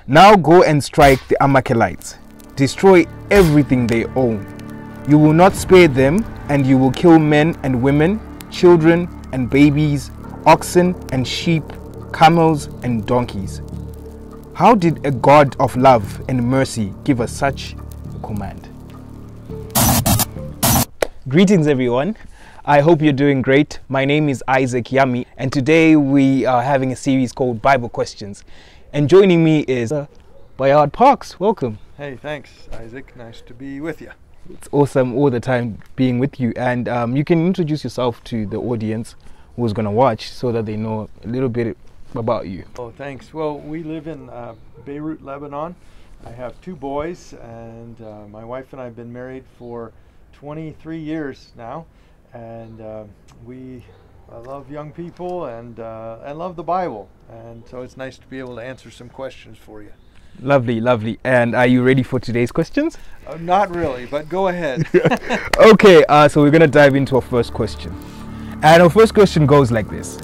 Now go and strike the Amalekites, destroy everything they own. You will not spare them, and you will kill men and women, children and babies, oxen and sheep, camels and donkeys. How did a God of love and mercy give us such a command? Greetings everyone. I hope you're doing great. My name is Isaac Yami, and today we are having a series called Bible Questions. And joining me is Bayard Parks. Welcome. Hey, thanks, Isaac. Nice to be with you. It's awesome all the time being with you. And you can introduce yourself to the audience who's going to watch so that they know a little bit about you. Oh, thanks. Well, we live in Beirut, Lebanon. I have two boys, and my wife and I have been married for 23 years now. And we love young people and love the Bible. And so it's nice to be able to answer some questions for you. Lovely, lovely. And are you ready for today's questions? Not really, but go ahead. Okay, so we're going to dive into our first question. And our first question goes like this.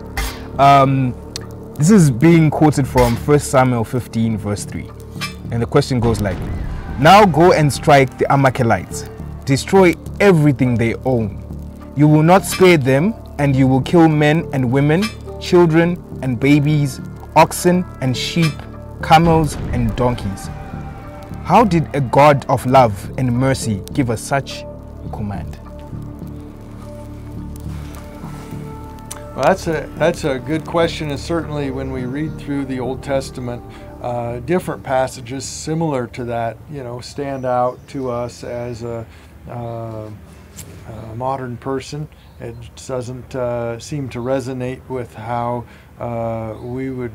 This is being quoted from 1 Samuel 15 verse 3. And the question goes like, now go and strike the Amalekites, destroy everything they own. You will not spare them, and you will kill men and women, children and babies, oxen and sheep, camels and donkeys. How did a God of love and mercy give us such a command? Well, that's a good question, and certainly when we read through the Old Testament, different passages similar to that, stand out to us as a modern person. It doesn't seem to resonate with how we would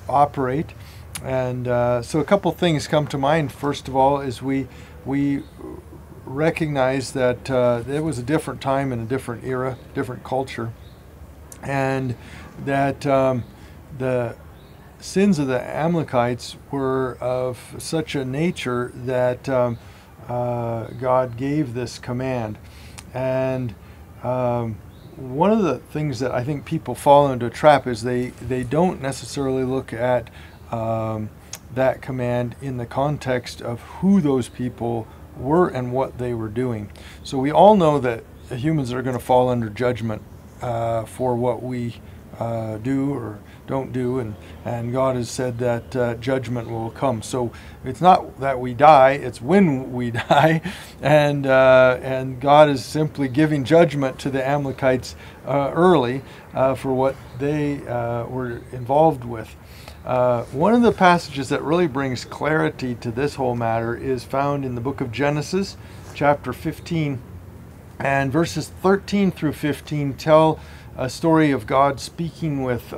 operate, and so a couple things come to mind. First of all, is we recognize that it was a different time and a different era, different culture, and that the sins of the Amalekites were of such a nature that God gave this command. And one of the things that I think people fall into a trap is they don't necessarily look at that command in the context of who those people were and what they were doing. So we all know that humans are going to fall under judgment for what we do or don't do, and God has said that judgment will come. So it's not that we die, it's when we die, and God is simply giving judgment to the Amalekites early for what they were involved with. One of the passages that really brings clarity to this whole matter is found in the book of Genesis, chapter 15, and verses 13 through 15 tell a story of God speaking with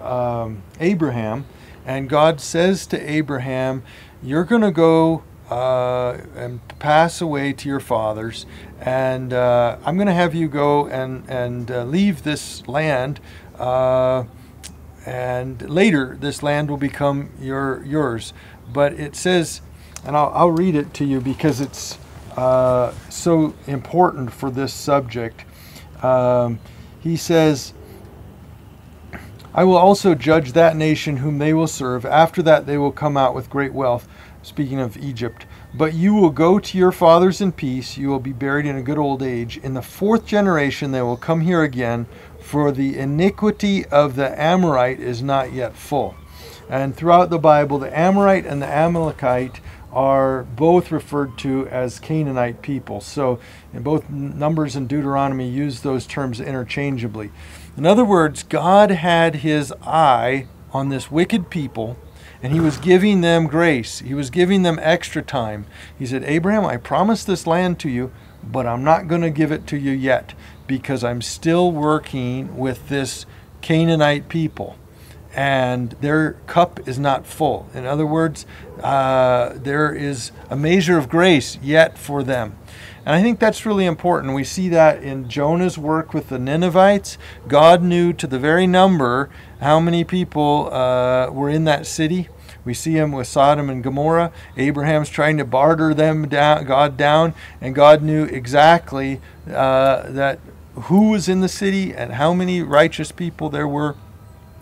Abraham, and God says to Abraham, you're going to go and pass away to your fathers, and I'm going to have you go and leave this land, and later this land will become yours. But it says, and I'll read it to you because it's so important for this subject. He says, I will also judge that nation whom they will serve. After that they will come out with great wealth. Speaking of Egypt. But you will go to your fathers in peace. You will be buried in a good old age. In the fourth generation they will come here again, for the iniquity of the Amorite is not yet full. And throughout the Bible, the Amorite and the Amalekite are both referred to as Canaanite people. So in both Numbers and Deuteronomy use those terms interchangeably. In other words, God had his eye on this wicked people, and he was giving them grace. He was giving them extra time. He said, Abraham, I promised this land to you, but I'm not going to give it to you yet because I'm still working with this Canaanite people, and their cup is not full. In other words, there is a measure of grace yet for them. And I think that's really important. We see that in Jonah's work with the Ninevites. God knew to the very number how many people were in that city. We see him with Sodom and Gomorrah. Abraham's trying to barter them down, God down, and God knew exactly that who was in the city and how many righteous people there were.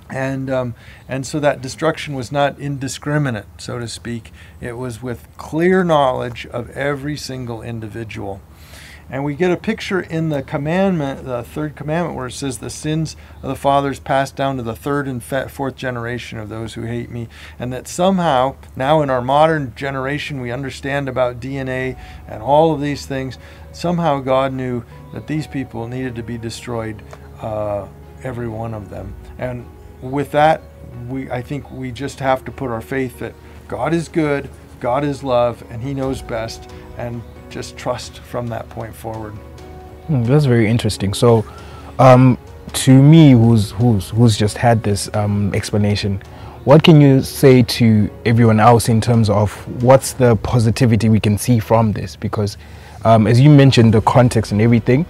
And so that destruction was not indiscriminate, so to speak. It was with clear knowledge of every single individual. And we get a picture in the commandment, the third commandment, where it says the sins of the fathers passed down to the third and fourth generation of those who hate me. And that somehow, now in our modern generation, we understand about DNA and all of these things. Somehow God knew that these people needed to be destroyed, every one of them. And with that, I think we just have to put our faith that God is good, God is love, and He knows best, and just trust from that point forward. That's very interesting. So, to me, who's just had this explanation, what can you say to everyone else in terms of what's the positivity we can see from this? Because, as you mentioned, the context and everything,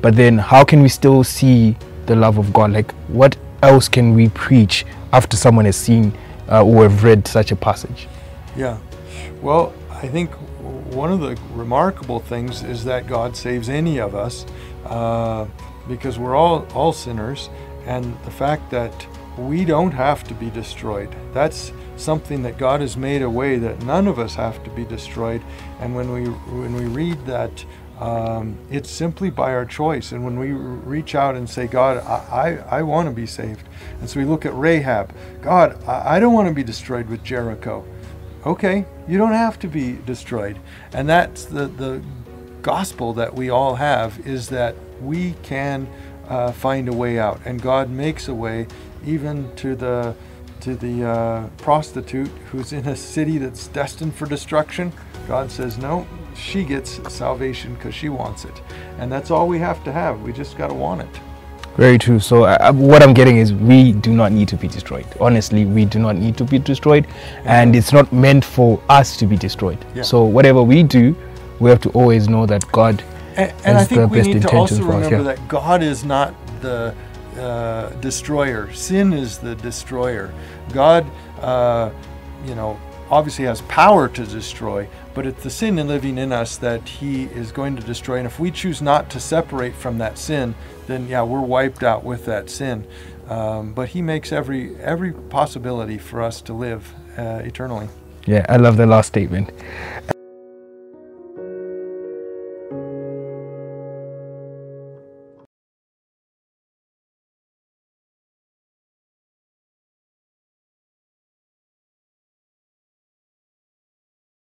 but then how can we still see the love of God? Like, what else can we preach after someone has seen or have read such a passage? Yeah. Well, I think one of the remarkable things is that God saves any of us, because we're all sinners, and the fact that we don't have to be destroyed. That's something that God has made a way that none of us have to be destroyed. And when we read that, it's simply by our choice. And when we reach out and say, God, I want to be saved. And so we look at Rahab. God, I don't want to be destroyed with Jericho. Okay, you don't have to be destroyed. And that's the gospel that we all have, is that we can find a way out. And God makes a way, even to the prostitute who's in a city that's destined for destruction. God says, no, she gets salvation because she wants it. And that's all we have to have. We just got to want it. Very true. So what I'm getting is we do not need to be destroyed. Honestly, we do not need to be destroyed, and it's not meant for us to be destroyed. Yeah. So whatever we do, we have to always know that God has the best intentions for us. And I think we need to also remember that God is not the destroyer. Sin is the destroyer. God, obviously has power to destroy, but it's the sin living in us that He is going to destroy. And if we choose not to separate from that sin, then yeah, we're wiped out with that sin. But He makes every possibility for us to live eternally. Yeah, I love the last statement.